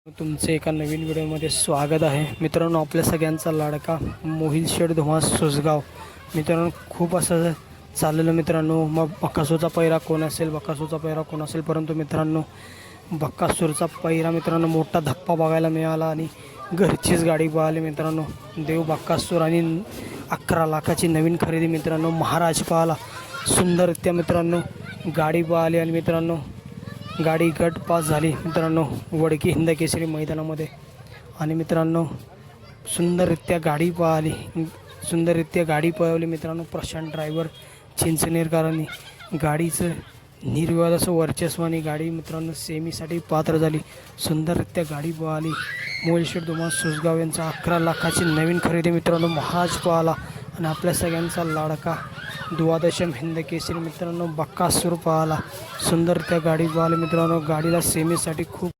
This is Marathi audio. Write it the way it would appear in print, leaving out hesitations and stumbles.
तुमचे एका नवीन व्हिडिओमध्ये स्वागत आहे मित्रांनो. आपल्या सगळ्यांचा लाडका मोहिल शेठ धुमास सुसगाव. मित्रांनो खूप असं चाललेलं मित्रांनो. मग बकासूरचा पैरा कोण असेल, बकासूरचा पैरा कोण असेल, परंतु मित्रांनो बकासूरचा पैरा मित्रांनो मोठा धप्पा बघायला मिळाला आणि घरचीच गाडी पळाली मित्रांनो. देव बकासूर आणि 11 लाखाची नवीन खरेदी मित्रांनो. महाराज पळाला सुंदररित्या मित्रांनो. गाडी पळाली आणि मित्रांनो गाडी गट पास झाली मित्रांनो वडकी हिंद केसरी मैदानामध्ये. आणि मित्रांनो सुंदररित्या गाडी पळाली, सुंदररित्या गाडी पळवली मित्रांनो. प्रशांत ड्रायव्हर चिंचनेरकरांनी गाडीचं निर्विवाद असं वर्चस्वानी गाडी मित्रांनो सेमीसाठी पात्र झाली. सुंदररित्या गाडी पळाली. मोहिल शेठ धुमास सुसगाव यांचा 11 लाखाची नवीन खरेदी मित्रांनो महाराज पळाला. आणि आपल्या सगळ्यांचा लाडका द्वादशम हिंद केसरी मित्रांनो बकासूर पळाला. सुंदररित्या गाडी पळाली मित्रांनो. गाडीला सेमीसाठी खूप